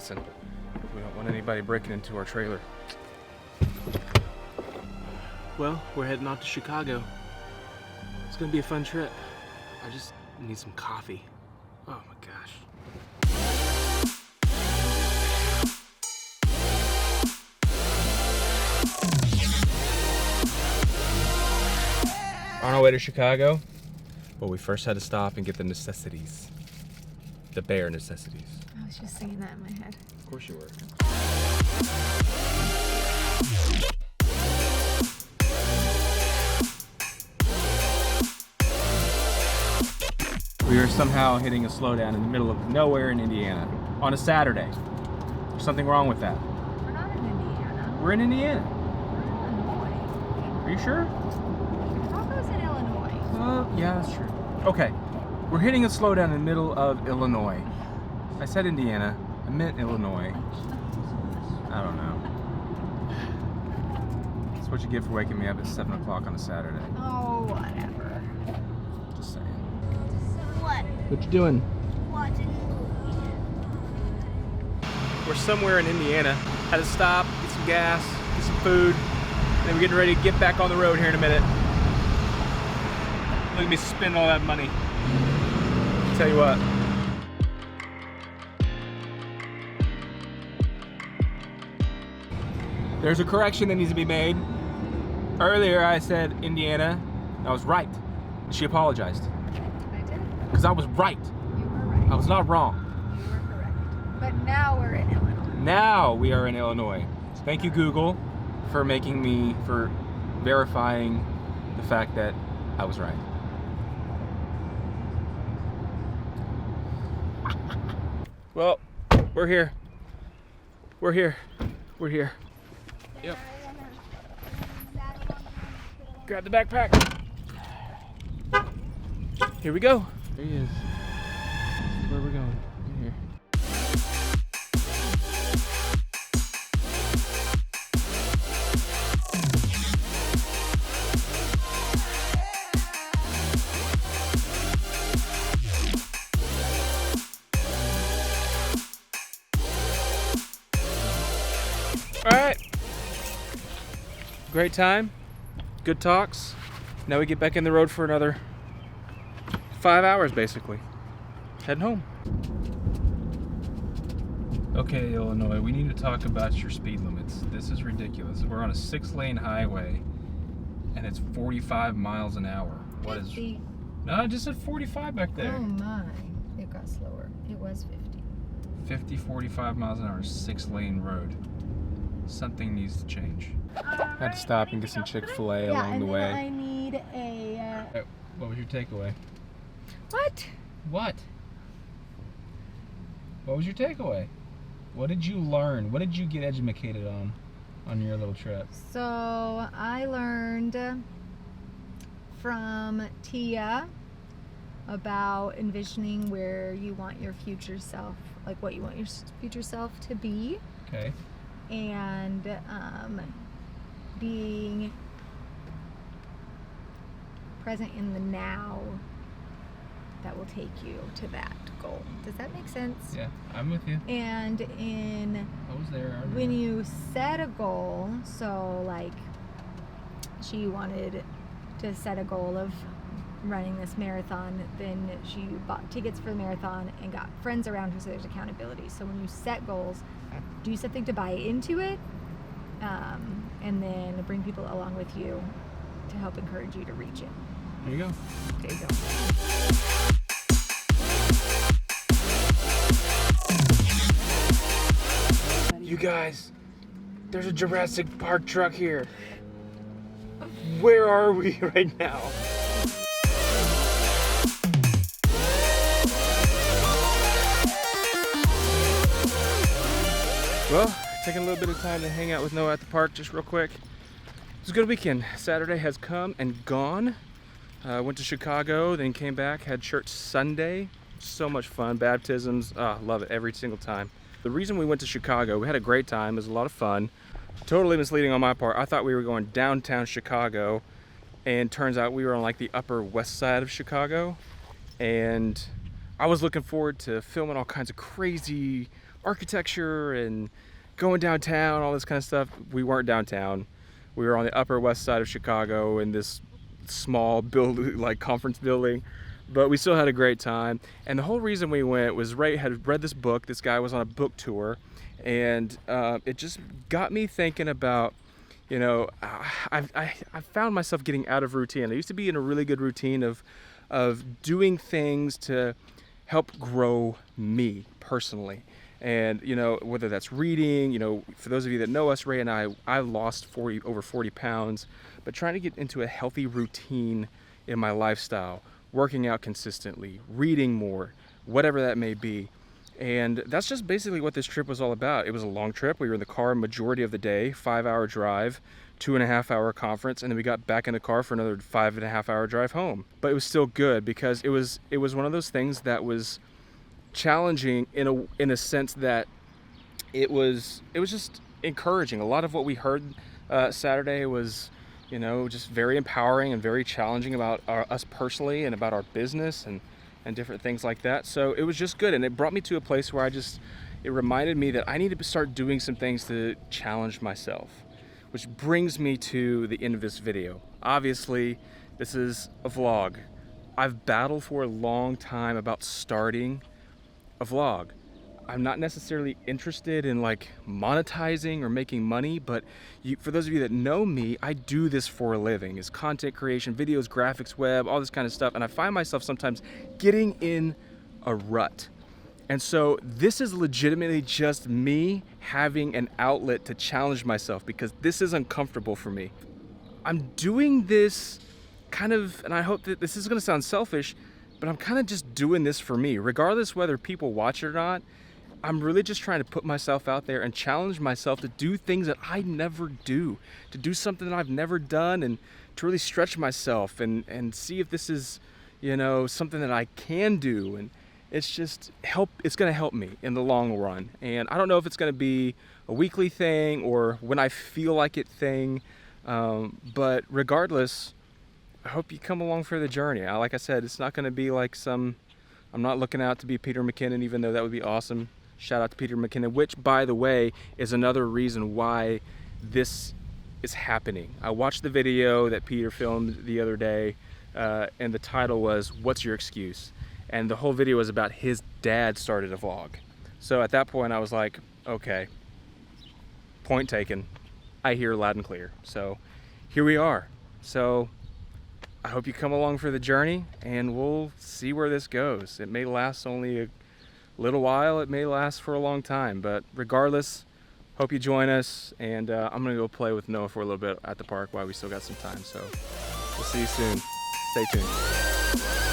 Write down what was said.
Listen, we don't want anybody breaking into our trailer. Well, we're heading off to Chicago. It's gonna be a fun trip. I just need some coffee. Oh my gosh. On our way to Chicago, but we first had to stop and get the necessities. The bare necessities. I was just singing that in my head. Of course you were. We are somehow hitting a slowdown in the middle of nowhere in Indiana on a Saturday. There's something wrong with that. We're not in Indiana. We're in Indiana. We're in Illinois. Are you sure? Chicago's in Illinois. Yeah, that's true. Okay, we're hitting a slowdown in the middle of Illinois. I said Indiana, I meant Illinois. I don't know. That's what you get for waking me up at 7 o'clock on a Saturday. Oh, whatever. Just saying. What? What you doing? Watching a movie. We're somewhere in Indiana. Had to stop, get some gas, get some food, and then we're getting ready to get back on the road here in a minute. Look at me spend all that money. I'll tell you what. There's a correction that needs to be made. Earlier I said Indiana. I was right. She apologized. I did. Because I was right. You were right. I was not wrong. You were correct. But now we're in Illinois. Now we are in Illinois. Thank you, Google, for verifying the fact that I was right. Well, we're here. We're here. We're here. Yep. Grab the backpack. Here we go. There he is. This is where we're going. Right here. All right. Great time. Good talks. Now we get back in the road for another 5 hours, basically. Heading home. Okay, Illinois, we need to talk about your speed limits. This is ridiculous. We're on a 6-lane highway, and it's 45 miles an hour. What is? 50. No, I just said 45 back there. Oh my. It got slower. It was 50. 50, 45 miles an hour, 6-lane road. Something needs to change. Had to stop and get some Chick-fil-A along the way. I need a... What was your takeaway? What? What? What was your takeaway? What did you learn? What did you get educated on your little trip? So I learned from Tia about envisioning where you want your future self, like what you want your future self to be. Okay. And being present in the now that will take you to that goal. Does that make sense? Yeah, I'm with you. And I was there. when you set a goal, so like she wanted to set a goal of running this marathon, then she bought tickets for the marathon and got friends around her so there's accountability. So when you set goals, do something to buy into it, and then bring people along with you to help encourage you to reach it. There you go. There you go. You guys, there's a Jurassic Park truck here. Where are we right now? Well, taking a little bit of time to hang out with Noah at the park just real quick. It was a good weekend. Saturday has come and gone. Went to Chicago, then came back, had church Sunday. So much fun, baptisms, love it every single time. The reason we went to Chicago, we had a great time, it was a lot of fun. Totally misleading on my part. I thought we were going downtown Chicago, and turns out we were on like the upper west side of Chicago. And I was looking forward to filming all kinds of crazy architecture and going downtown, all this kind of stuff. We weren't downtown. We were on the Upper West Side of Chicago in this small building, like conference building, but we still had a great time. And the whole reason we went was Ray had read this book. This guy was on a book tour, and it just got me thinking about, you know, I found myself getting out of routine. I used to be in a really good routine of doing things to help grow me personally. And, you know, whether that's reading, you know, for those of you that know us, Ray and I lost over 40 pounds, but trying to get into a healthy routine in my lifestyle, working out consistently, reading more, whatever that may be. And that's just basically what this trip was all about. It was a long trip. We were in the car majority of the day, 5-hour drive, 2.5-hour conference, and then we got back in the car for another 5.5-hour drive home. But it was still good because it was one of those things that was challenging in a sense that it was just encouraging. A lot of what we heard Saturday was, you know, just very empowering and very challenging about us personally and about our business and different things like that. So it was just good, and it brought me to a place where it reminded me that I need to start doing some things to challenge myself, which brings me to the end of this video. Obviously, this is a vlog. I've battled for a long time about starting a vlog. I'm not necessarily interested in like monetizing or making money, but for those of you that know me, I do this for a living. It's content creation, videos, graphics, web, all this kind of stuff. And I find myself sometimes getting in a rut. And so this is legitimately just me having an outlet to challenge myself because this is uncomfortable for me. I'm doing this kind of, and I hope that this is gonna sound selfish, but I'm kind of just doing this for me. Regardless whether people watch it or not, I'm really just trying to put myself out there and challenge myself to do things that I never do, to do something that I've never done, and to really stretch myself and see if this is, you know, something that I can do. And it's gonna help me in the long run. And I don't know if it's gonna be a weekly thing or when I feel like it thing, but regardless, I hope you come along for the journey. Like I said, it's not gonna be like I'm not looking out to be Peter McKinnon, even though that would be awesome. Shout out to Peter McKinnon, which, by the way, is another reason why this is happening. I watched the video that Peter filmed the other day, and the title was, "What's Your Excuse?" And the whole video was about his dad started a vlog. So at that point, I was like, okay, point taken. I hear loud and clear. So here we are. So I hope you come along for the journey, and we'll see where this goes. It may last only a little while, it may last for a long time, but regardless, hope you join us. And I'm gonna go play with Noah for a little bit at the park while we still got some time. So we'll see you soon. Stay tuned.